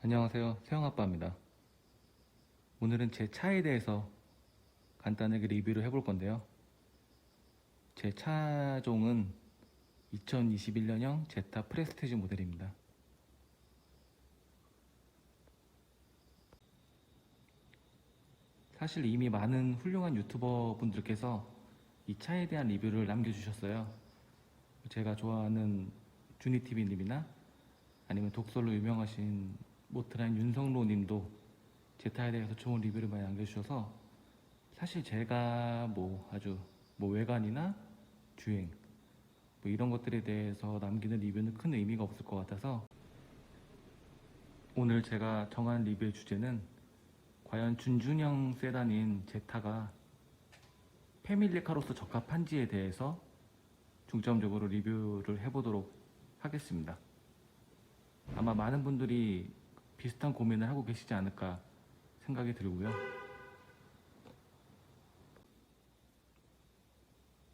안녕하세요, 세영아빠입니다. 오늘은 제 차에 대해서 간단하게 리뷰를 해볼 건데요. 제 차종은 2021년형 제타 프레스티지 모델입니다. 사실 이미 많은 훌륭한 유튜버 분들께서 이 차에 대한 리뷰를 남겨주셨어요. 제가 좋아하는 주니TV님이나 아니면 독설로 유명하신 모트라인 윤성로 님도 제타에 대해서 좋은 리뷰를 많이 남겨주셔서 사실 제가 아주 외관이나 주행 이런 것들에 대해서 남기는 리뷰는 큰 의미가 없을 것 같아서 오늘 제가 정한 리뷰의 주제는 과연 준준형 세단인 제타가 패밀리카로서 적합한지에 대해서 중점적으로 리뷰를 해보도록 하겠습니다. 아마 많은 분들이 비슷한 고민을 하고 계시지 않을까 생각이 들고요.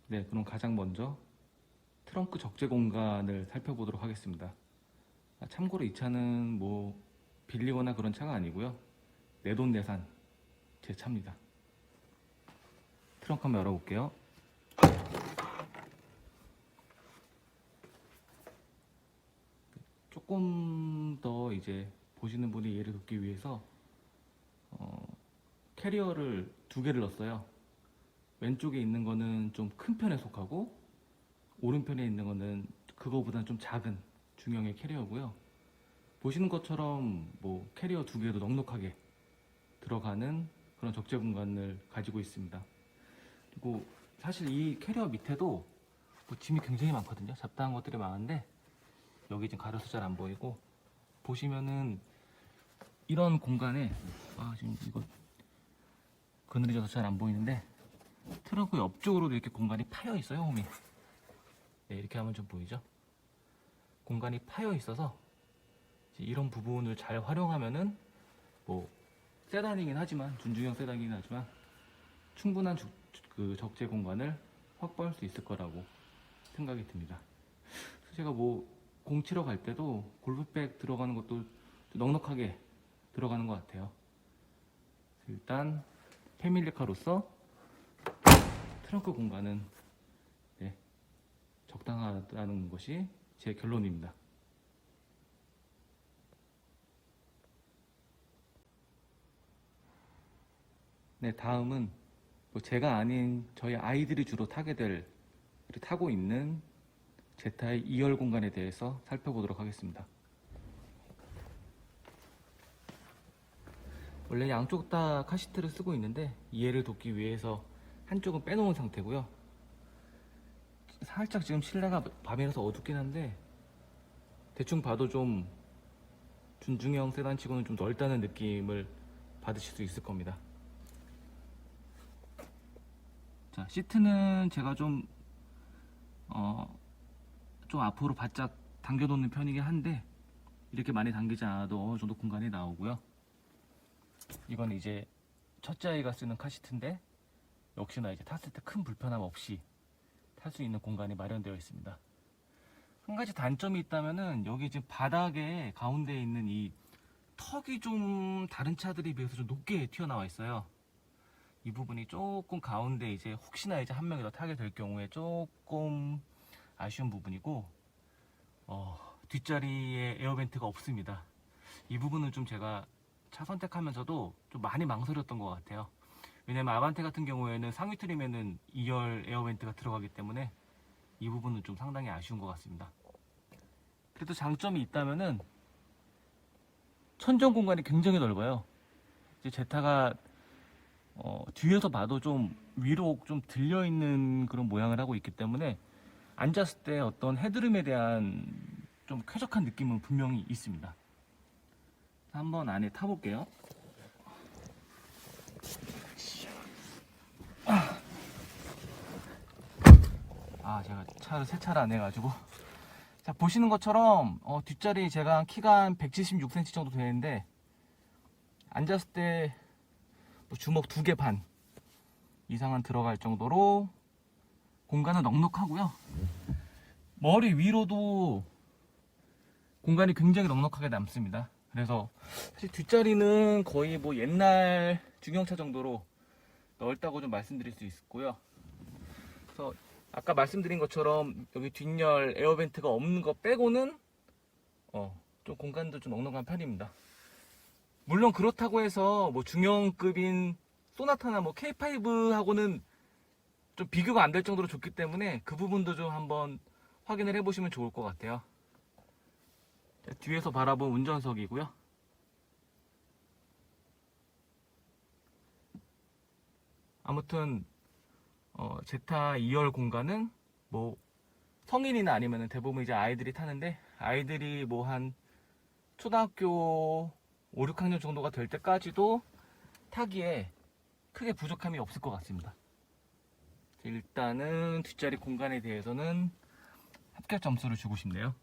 네, 그럼 가장 먼저 트렁크 적재 공간을 살펴보도록 하겠습니다. 참고로 이 차는 빌리거나 그런 차가 아니고요. 내돈내산 제 차입니다. 트렁크 한번 열어볼게요. 조금 더 이제 보시는 분이 이해를 돕기 위해서 캐리어를 두 개를 넣었어요. 왼쪽에 있는 거는 좀 큰 편에 속하고 오른편에 있는 거는 그거보다는 좀 작은 중형의 캐리어고요. 보시는 것처럼 캐리어 두 개도 넉넉하게 들어가는 그런 적재 공간을 가지고 있습니다. 그리고 사실 이 캐리어 밑에도 짐이 굉장히 많거든요. 잡다한 것들이 많은데 여기 지금 가려서 잘 안 보이고, 보시면은 이런 공간에 지금 이거 그늘이 져서 잘 안 보이는데 트렁크 옆쪽으로도 이렇게 공간이 파여 있어요. 홈이 이렇게 하면 좀 보이죠? 공간이 파여 있어서 이런 부분을 잘 활용하면은 세단이긴 하지만 준중형 세단이긴 하지만 충분한 그 적재 공간을 확보할 수 있을 거라고 생각이 듭니다. 그래서 제가 공 치러 갈 때도 골프백 들어가는 것도 넉넉하게 들어가는 것 같아요. 일단 패밀리카로서 트렁크 공간은 적당하다는 것이 제 결론입니다. 네, 다음은 제가 아닌 저희 아이들이 주로 타고 있는 제타의 2열 공간에 대해서 살펴보도록 하겠습니다. 원래 양쪽 다 카시트를 쓰고 있는데 이해를 돕기 위해서 한쪽은 빼놓은 상태고요. 살짝 지금 실내가 밤이라서 어둡긴 한데 대충 봐도 좀 준중형 세단치고는 좀 넓다는 느낌을 받으실 수 있을 겁니다. 자, 시트는 제가 좀 앞으로 바짝 당겨놓는 편이긴 한데 이렇게 많이 당기지 않아도 어느 정도 공간이 나오고요. 이건 이제 첫째 아이가 쓰는 카시트인데 역시나 이제 탔을 때 큰 불편함 없이 탈 수 있는 공간이 마련되어 있습니다. 한 가지 단점이 있다면은 여기 지금 바닥에 가운데에 있는 이 턱이 좀 다른 차들에 비해서 좀 높게 튀어나와 있어요. 이 부분이 조금 가운데 이제 혹시나 이제 한 명이 더 타게 될 경우에 조금 아쉬운 부분이고, 뒷자리에 에어벤트가 없습니다. 이 부분은 좀 제가 차 선택하면서도 좀 많이 망설였던 것 같아요. 왜냐면 아반떼 같은 경우에는 상위 트림에는 2열 에어벤트가 들어가기 때문에 이 부분은 좀 상당히 아쉬운 것 같습니다. 그래도 장점이 있다면은 천정 공간이 굉장히 넓어요. 이제 제타가 뒤에서 봐도 좀 위로 좀 들려있는 그런 모양을 하고 있기 때문에 앉았을 때 어떤 헤드룸에 대한 좀 쾌적한 느낌은 분명히 있습니다. 한번 안에 타볼게요. 제가 차를 세차를 안 해가지고. 자, 보시는 것처럼 뒷자리 제가 키가 한 176cm 정도 되는데 앉았을 때 주먹 2개 반 이상은 들어갈 정도로 공간은 넉넉하고요. 머리 위로도 공간이 굉장히 넉넉하게 남습니다. 그래서 사실 뒷자리는 거의 뭐 옛날 중형차 정도로 넓다고 좀 말씀드릴 수 있고요. 그래서 아까 말씀드린 것처럼 여기 뒷열 에어벤트가 없는 거 빼고는 좀 공간도 좀 넉넉한 편입니다. 물론 그렇다고 해서 뭐 중형급인 소나타나 뭐 K5하고는 좀 비교가 안 될 정도로 좋기 때문에 그 부분도 좀 한번 확인을 해보시면 좋을 것 같아요. 뒤에서 바라본 운전석이고요. 아무튼 제타 2열 공간은 뭐 성인이나 아니면 대부분 이제 아이들이 타는데, 아이들이 뭐 한 초등학교 5, 6학년 정도가 될 때까지도 타기에 크게 부족함이 없을 것 같습니다. 일단은 뒷자리 공간에 대해서는 합격 점수를 주고 싶네요.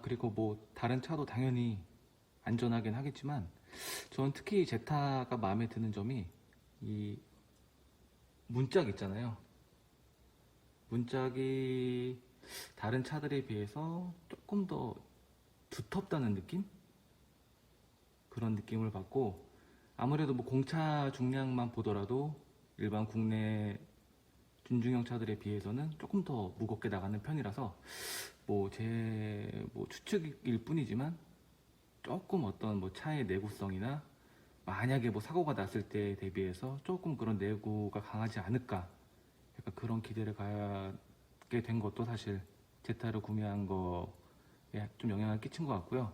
그리고 뭐 다른 차도 당연히 안전하긴 하겠지만 저는 특히 제타가 마음에 드는 점이 이 문짝 있잖아요. 문짝이 다른 차들에 비해서 조금 더 두텁다는 느낌? 그런 느낌을 받고, 아무래도 뭐 공차 중량만 보더라도 일반 국내 준중형 차들에 비해서는 조금 더 무겁게 나가는 편이라서 뭐 제 추측일 뿐이지만 조금 어떤 뭐 차의 내구성이나 만약에 뭐 사고가 났을 때 대비해서 조금 그런 내구가 강하지 않을까, 약간 그런 기대를 갖게 된 것도 사실 제타를 구매한 거에 좀 영향을 끼친 것 같고요.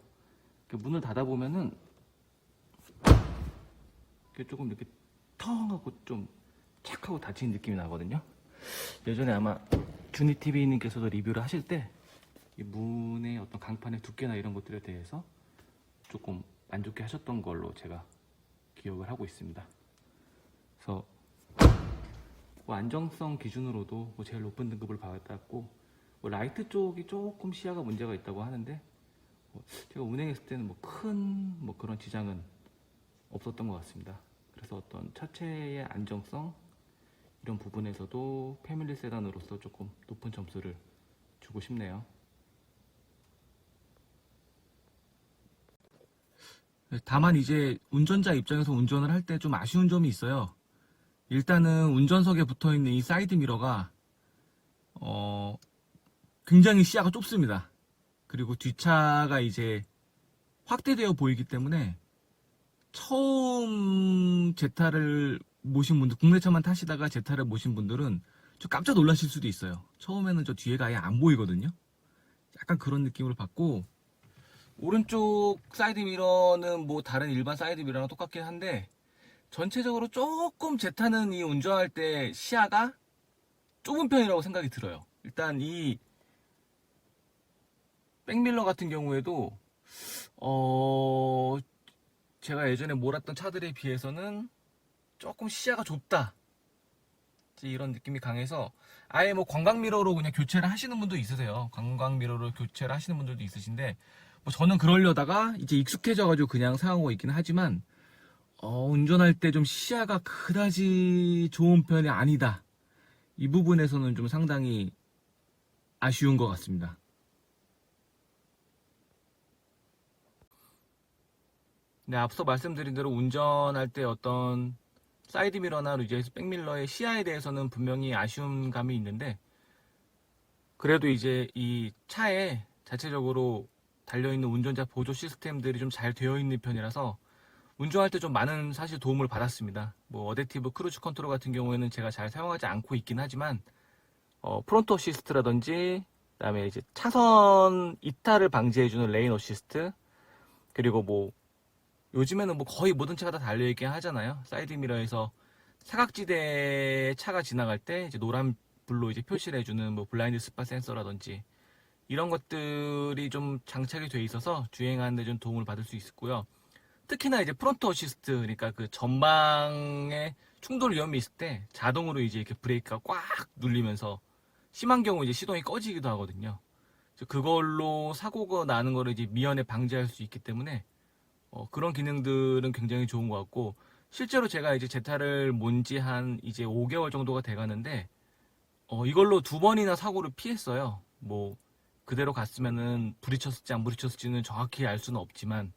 문을 닫아보면은 조금 이렇게 텅 하고 좀 착 하고 닫히는 느낌이 나거든요. 예전에 아마 주니TV님께서도 리뷰를 하실 때 이 문의 어떤 강판의 두께나 이런 것들에 대해서 조금 만족해 하셨던 걸로 제가 기억을 하고 있습니다. 그래서 뭐 안정성 기준으로도 뭐 제일 높은 등급을 받았고, 뭐 라이트 쪽이 조금 시야가 문제가 있다고 하는데 제가 운행했을 때는 뭐 큰 그런 지장은 없었던 것 같습니다. 그래서 어떤 차체의 안정성 이런 부분에서도 패밀리 세단으로서 조금 높은 점수를 주고 싶네요. 다만 이제 운전자 입장에서 운전을 할 때 좀 아쉬운 점이 있어요. 일단은 운전석에 붙어있는 이 사이드 미러가 굉장히 시야가 좁습니다. 그리고 뒷차가 이제 확대되어 보이기 때문에 처음 제타를 모신 분들, 국내 차만 타시다가 제타를 모신 분들은 좀 깜짝 놀라실 수도 있어요. 처음에는 저 뒤에가 아예 안 보이거든요. 약간 그런 느낌을 받고, 오른쪽 사이드 미러는 뭐 다른 일반 사이드 미러랑 똑같긴 한데 전체적으로 조금 제타는 이 운전할 때 시야가 좁은 편이라고 생각이 들어요. 일단 이 백밀러 같은 경우에도 제가 예전에 몰았던 차들에 비해서는 조금 시야가 좁다, 이런 느낌이 강해서 아예 뭐 관광 미러로 그냥 교체를 하시는 분도 있으세요. 관광 미러로 교체를 하시는 분들도 있으신데 뭐 저는 그러려다가 이제 익숙해져 가지고 그냥 사용하고 있긴 하지만 운전할 때 좀 시야가 그다지 좋은 편이 아니다, 이 부분에서는 좀 상당히 아쉬운 것 같습니다. 네, 앞서 말씀드린 대로 운전할 때 어떤 사이드 미러나 이제 백밀러의 시야에 대해서는 분명히 아쉬운 감이 있는데, 그래도 이제 이 차에 자체적으로 달려있는 운전자 보조 시스템들이 좀 잘 되어 있는 편이라서 운전할 때 좀 많은 사실 도움을 받았습니다. 뭐 어댑티브 크루즈 컨트롤 같은 경우에는 제가 잘 사용하지 않고 있긴 하지만 프론트 어시스트라든지, 그다음에 이제 차선 이탈을 방지해주는 레인 어시스트, 그리고 뭐 요즘에는 뭐 거의 모든 차가 다 달려있긴 하잖아요. 사이드 미러에서 사각지대에 차가 지나갈 때 이제 노란 불로 이제 표시를 해주는 뭐 블라인드 스팟 센서라든지 이런 것들이 좀 장착이 돼 있어서 주행하는 데 좀 도움을 받을 수 있고요. 특히나 이제 프론트 어시스트, 그러니까 그 전방에 충돌 위험이 있을 때 자동으로 이제 이렇게 브레이크가 꽉 눌리면서 심한 경우 이제 시동이 꺼지기도 하거든요. 그걸로 사고가 나는 거를 이제 미연에 방지할 수 있기 때문에 그런 기능들은 굉장히 좋은 것 같고, 실제로 제가 이제 제타를 몬지 한 이제 5개월 정도가 돼 가는데 이걸로 두 번이나 사고를 피했어요. 뭐 그대로 갔으면은 부딪혔을지 안 부딪혔을지는 정확히 알 수는 없지만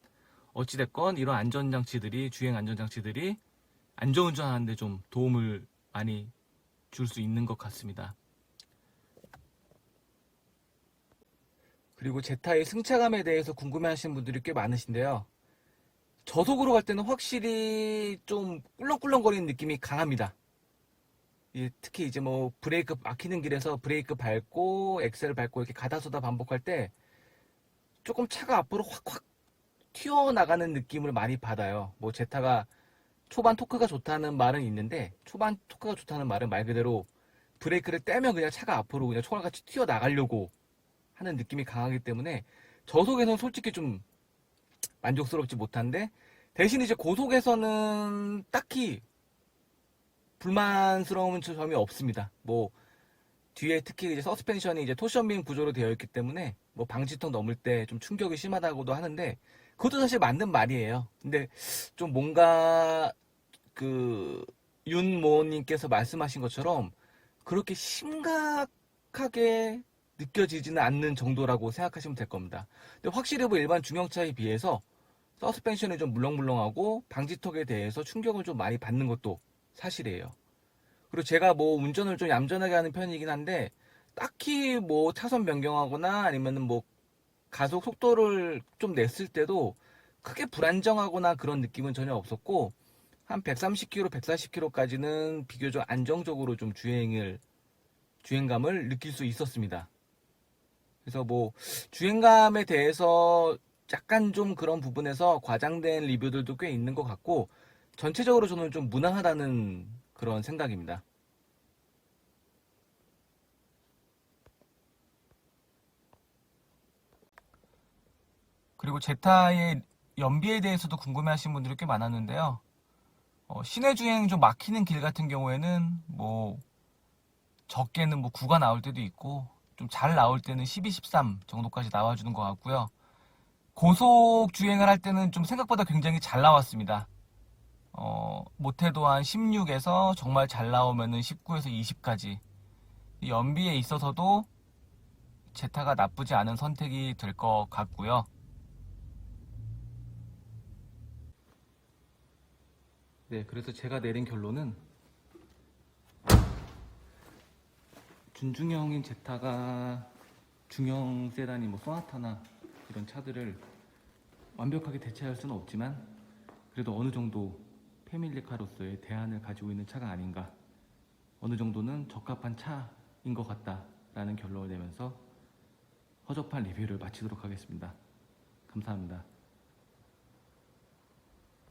어찌됐건 이런 안전장치들이 주행 안전장치들이 안전운전하는데 좀 도움을 많이 줄 수 있는 것 같습니다. 그리고 제타의 승차감에 대해서 궁금해하시는 분들이 꽤 많으신데요. 저속으로 갈 때는 확실히 좀 꿀렁꿀렁거리는 느낌이 강합니다. 특히 이제 뭐 브레이크 막히는 길에서 브레이크 밟고 엑셀을 밟고 이렇게 가다서다 반복할 때 조금 차가 앞으로 확확 튀어나가는 느낌을 많이 받아요. 뭐 제타가 초반 토크가 좋다는 말은 있는데 초반 토크가 좋다는 말은 말 그대로 브레이크를 떼면 그냥 차가 앞으로 그냥 총알같이 튀어나가려고 하는 느낌이 강하기 때문에 저속에서는 솔직히 좀 만족스럽지 못한데 대신 이제 고속에서는 딱히 불만스러운 점이 없습니다. 뭐 뒤에 특히 이제 서스펜션이 이제 토션빔 구조로 되어 있기 때문에 뭐 방지턱 넘을 때 좀 충격이 심하다고도 하는데 그것도 사실 맞는 말이에요. 근데 좀 뭔가 그 윤모님께서 말씀하신 것처럼 그렇게 심각하게 느껴지지는 않는 정도라고 생각하시면 될 겁니다. 근데 확실히 뭐 일반 중형차에 비해서 서스펜션이 좀 물렁물렁하고 방지턱에 대해서 충격을 좀 많이 받는 것도 사실이에요. 그리고 제가 뭐 운전을 좀 얌전하게 하는 편이긴 한데 딱히 뭐 차선 변경하거나 아니면은 뭐 가속 속도를 좀 냈을 때도 크게 불안정하거나 그런 느낌은 전혀 없었고 한 130km, 140km까지는 비교적 안정적으로 좀 주행감을 느낄 수 있었습니다. 그래서 뭐 주행감에 대해서 약간 좀 그런 부분에서 과장된 리뷰들도 꽤 있는 것 같고 전체적으로 저는 좀 무난하다는 그런 생각입니다. 그리고 제타의 연비에 대해서도 궁금해하시는 분들이 꽤 많았는데요. 시내 주행 좀 막히는 길 같은 경우에는 뭐 적게는 뭐 9가 나올 때도 있고 좀 잘 나올 때는 12, 13 정도까지 나와주는 것 같고요. 고속 주행을 할 때는 좀 생각보다 굉장히 잘 나왔습니다. 못해도 한 16에서 정말 잘 나오면은 19에서 20까지. 연비에 있어서도 제타가 나쁘지 않은 선택이 될 것 같고요. 네, 그래서 제가 내린 결론은 준중형인 제타가 중형 세단이 뭐 소나타나 이런 차들을 완벽하게 대체할 수는 없지만 그래도 어느 정도 패밀리카로서의 대안을 가지고 있는 차가 아닌가, 어느 정도는 적합한 차인 것 같다라는 결론을 내면서 허접한 리뷰를 마치도록 하겠습니다. 감사합니다.